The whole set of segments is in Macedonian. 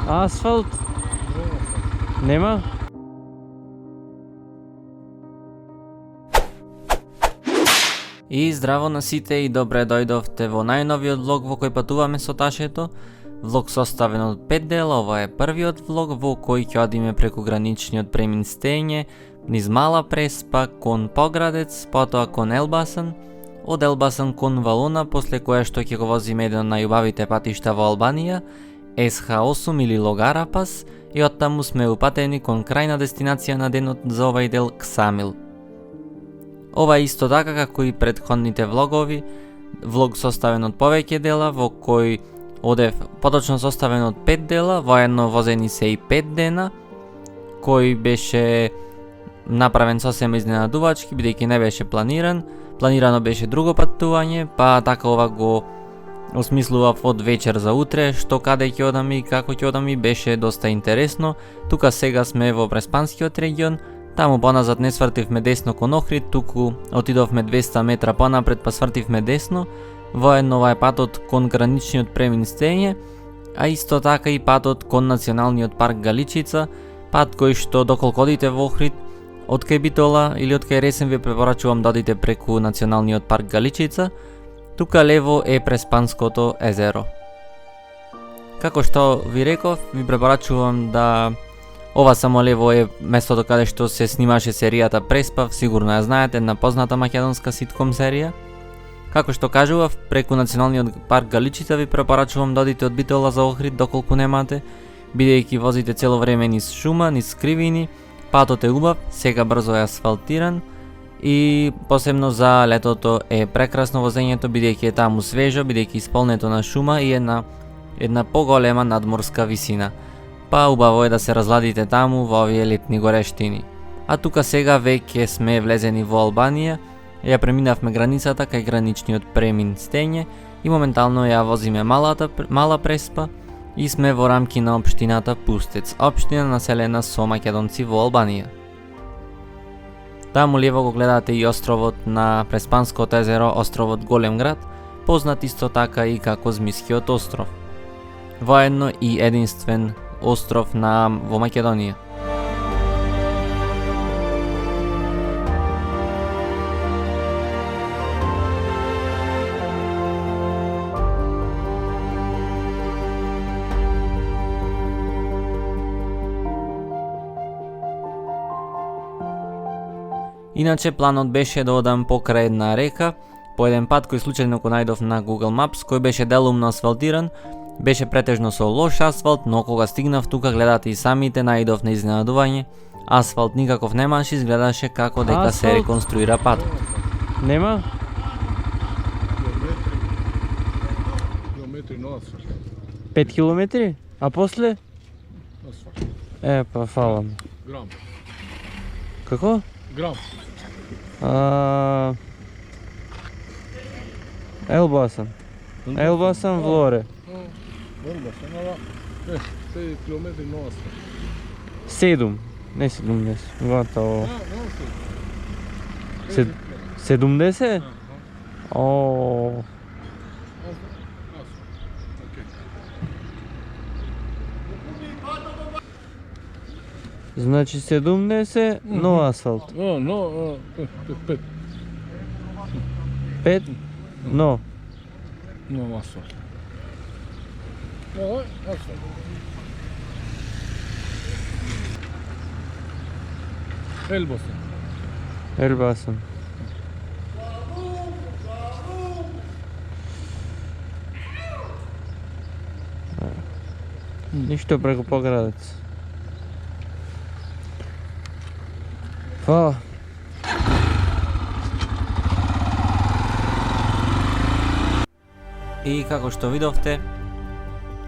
Асфалт? Нема? И здраво на сите и добре дојдовте во најновиот влог во кој патуваме со Ташето. Влог составен од 5 дела, ова е првиот влог во кој ќе одиме преку граничниот премин Стење, низ Мала Преспа, кон Поградец, потоа кон Елбасан, од Елбасан кон Валона, после која што ќе го возиме еден на најубавите патишта во Албанија, СХ8 или Логара пас, и оттаму сме упатени кон крајна дестинација на денот за овај дел, Ксамил. Ова е исто така како и претходните влогови, влог составен од повеќе дела, во кој одев поточно составен од 5 дела, воедно возени се и 5 дена, кој беше направен сосема изненадувачки, бидејќи не беше планиран. Планирано беше друго патување, па така ова го осмислував од вечер за утре, што каде ќе одам и како ќе одам, и беше доста интересно. Тука сега сме во Преспанскиот регион, таму поназад не свртивме десно кон Охрид, туку отидовме 200 метра понапред па свртивме десно. Воедно ова е патот кон граничниот премин Стење, а исто така и патот кон Националниот парк Галичица, пат кој што доколку одите во Охрид, од кај Битола или од кај Ресен ви препорачувам да одите преку Националниот парк Галичица. Тука лево е Преспанското езеро. Како што ви реков, ви препорачувам да ова само лево е местото каде што се снимаше серијата Преспав, сигурно ја знаете, една позната македонска ситком серија. Како што кажував, преку Националниот парк Галичица ви препорачувам да одите од Битола за Охрид доколку немате, бидејќи возите цело време низ шума, низ кривини, патот е убав, сега брзо е асфалтиран и посебно за летото е прекрасно возењето, бидејќи е таму свежо, бидејќи исполнето на шума и една поголема надморска висина. Па убаво е да се разладите таму во овие летни горештини. А тука сега веќе сме влезени во Албанија, ја преминавме границата кај граничниот премин Стење и моментално ја возиме Мала Преспа и сме во рамки на општината Пустец, општина населена со македонци во Албанија. Таму лево го гледате и островот на Преспанското езеро, островот Голем град, познат исто така и како Змискиот остров. Воедно и единствен остров во Македонија. Иначе планот беше да одам покрај една река, по еден пат кој случајно го најдов на Google Maps, кој беше делумно асфалтиран, беше претежно со лош асфалт, но кога стигнав тука, гледате и самите, најдов на изненадување, асфалт никаков немаше, изгледаше како дека се реконструира патот. Нема? Километри на асфалт. 5 километри? А после? Асфалт. Па фала. Грам. Како? Грам. Елбасан. Елбасан Влоре. Елбасан, ала 5 километри на асфалт. 7, не 70. Готово. 70? О. Значи 70, но асфалт. Но 5. 5, но. Но асфалт. Асфалт. Елбасан. Елбасан. Ништо преку Поградец. Фала. И како што видовте,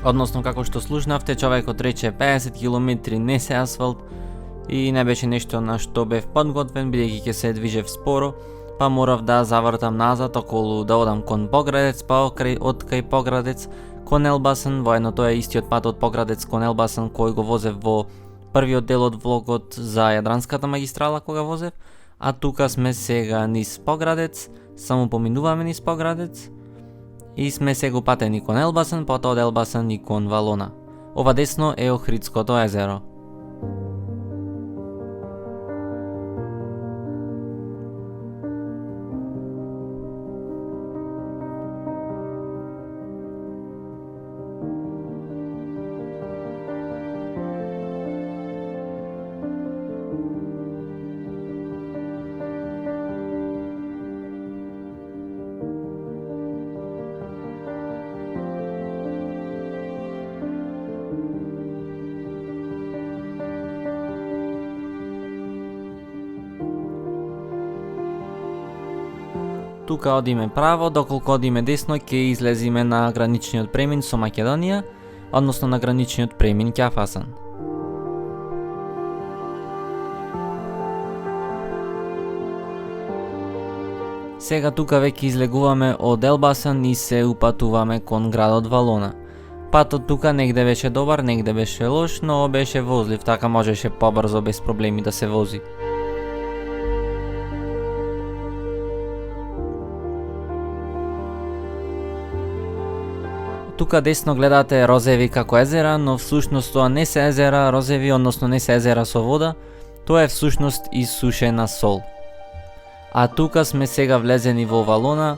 односно како што слушнавте, човекот рече 50 километри не се асфалт и не беше нешто на што бев подготвен, бидејќи ќе се движев споро, па морав да завртам назад околу да одам кон Поградец, па од кај Поградец кон Елбасан, воедно тоа е истиот пат од Поградец кон Елбасан кој го возев во првиот дел од влогот за Јадранската магистрала кога возев, а тука сме сега низ Поградец, само поминуваме низ Поградец и сме сега упатени кон Елбасан, потоа од Елбасан и кон Валона. Ова десно е Охридското езеро. Тука одиме право, доколку одиме десно ќе излезиме на граничниот премин со Македонија, односно на граничниот премин Ќафасан. Сега тука веќе излегуваме од Елбасан и се упатуваме кон градот Валона. Патот тука негде беше добар, негде беше лош, но беше возлив, така можеше побрзо без проблеми да се вози. Тука десно гледате розеви како езера, но всушност тоа не се езера розеви, односно не се езера со вода, тоа е всушност исушена сол. А тука сме сега влезени во Валона.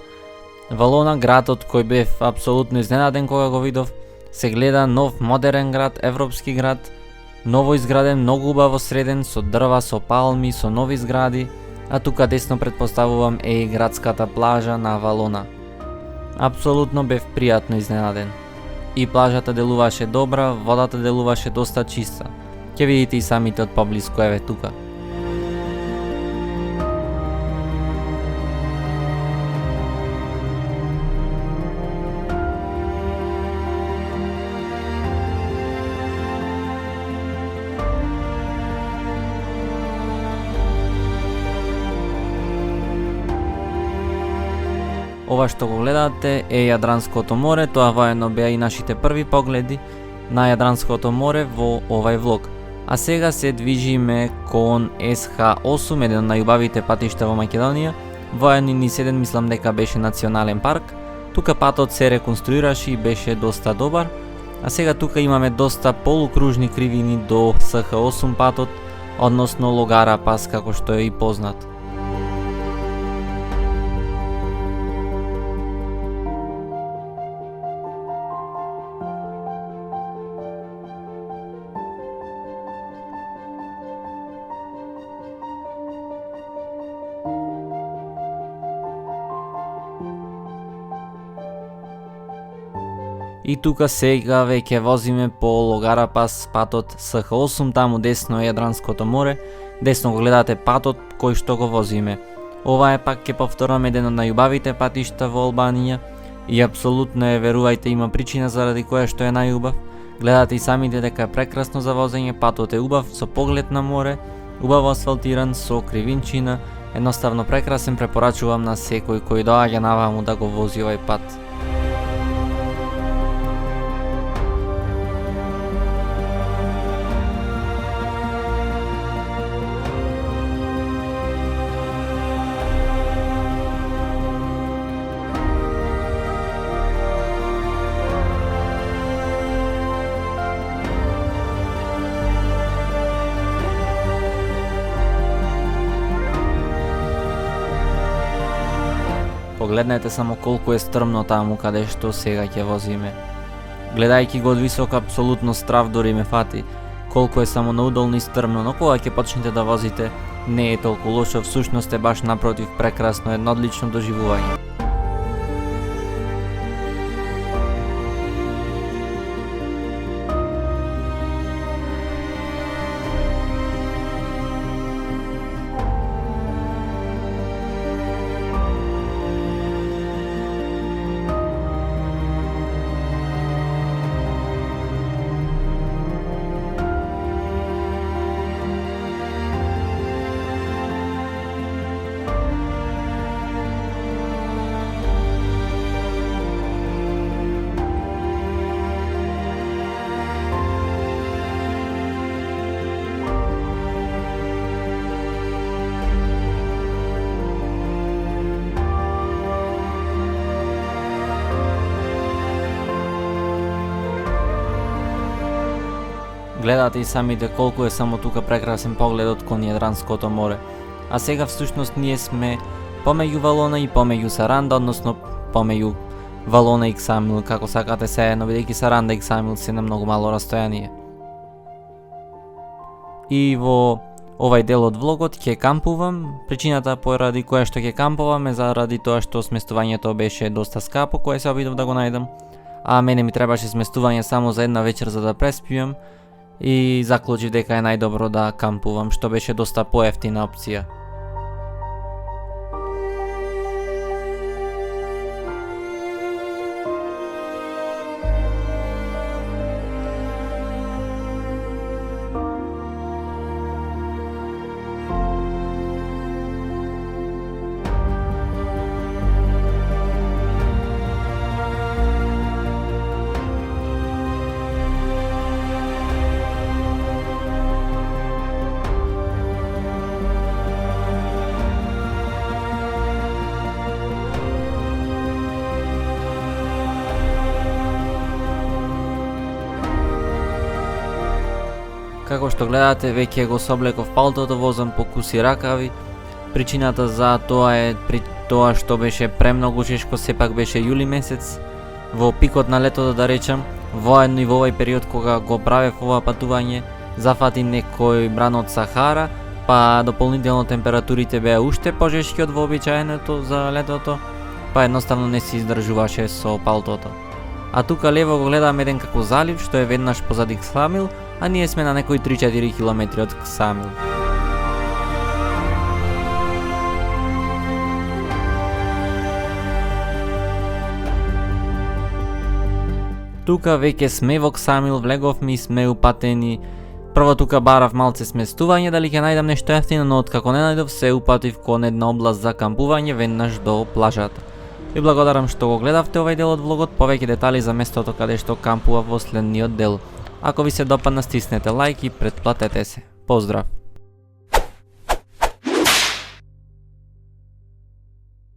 Валона, градот кој бев апсолутно изненаден кога го видов, се гледа нов модерен град, европски град, ново изграден, многу убаво среден, со дрва, со палми, со нови згради, а тука десно претпоставувам е и градската плажа на Валона. Апсолутно бев пријатно изненаден. И плажата делуваше добра, водата делуваше доста чиста. Ќе видите и самите од поблиску, еве тука. Ова што го гледате е Јадранското море, тоа воедно беа и нашите први погледи на Јадранското море во овај влог. А сега се движиме кон СХ8, еден од најубавите патишта во Македонија. Воедно ни седен, мислам дека беше национален парк. Тука патот се реконструираше и беше доста добар. А сега тука имаме доста полукружни кривини до СХ8 патот, односно Логара пас како што е и познат. И тука сега веќе возиме по Логара пас патот СХ8, таму десно е Јадранското море, десно го гледате патот кој што го возиме. Ова е пак, ќе повторам, еден од најубавите патишта во Албанија и апсолутно е, верувајте, има причина заради која што е најубав. Гледате и самите дека е прекрасно за возење, патот е убав, со поглед на море, убаво асфалтиран, со кривинчина, едноставно прекрасен, препорачувам на секој кој доаѓа наваму да го вози овај пат. Погледнете само колку е стрмно таму каде што сега ќе возиме. Гледајќи го од високо, апсолутно страв дори ме фати. Колку е само наудолно и стрмно, но кога ќе почнете да возите, не е толку лошо, всушност е баш напротив прекрасно, едно одлично доживување. Гледате и самите колку е само тука прекрасен погледот кон Јадранското море. А сега всушност ние сме помеѓу Валона и помеѓу Саранда, односно помеѓу Валона и Ксамил, како сакате сеедно, бидејќи Саранда и Ксамил се на многу мало растојание. И во овај дел од влогот ќе кампувам. Причината поради која што ќе кампувам е заради тоа што сместувањето беше доста скапо, кое се обидов да го најдам. А мене ми требаше сместување само за една вечер за да преспијам и заклучив дека е најдобро да кампувам, што беше доста поевтина опција. Како што гледате, веќе го соблеков палтото, возам по куси ракави. Причината за тоа е при тоа што беше премногу чешко, сепак беше јули месец, во пикот на летото да речам, воедно и во овај период кога го правев ова патување, зафати некој мран од Сахара, па дополнително температурите беа уште пожешки од вообичаеното за летото, па едноставно не се издржуваше со палтото. А тука лево го гледам еден како залив што е веднаш позади Ксамил, а ние сме на некои 3-4 километри од Ксамил. Тука веќе сме во Ксамил, влеговме и сме упатени. Прво тука барав малце сместување дали ќе најдам нешто ефтино, но откако не најдов се упатив кон една област за кампување веднаш до плажата. Ви благодарам што го гледавте овај дел од влогот, повеќе детали за местото каде што кампував во следниот дел. Ако ви се допадна, стиснете лајк и претплатете се. Поздрав!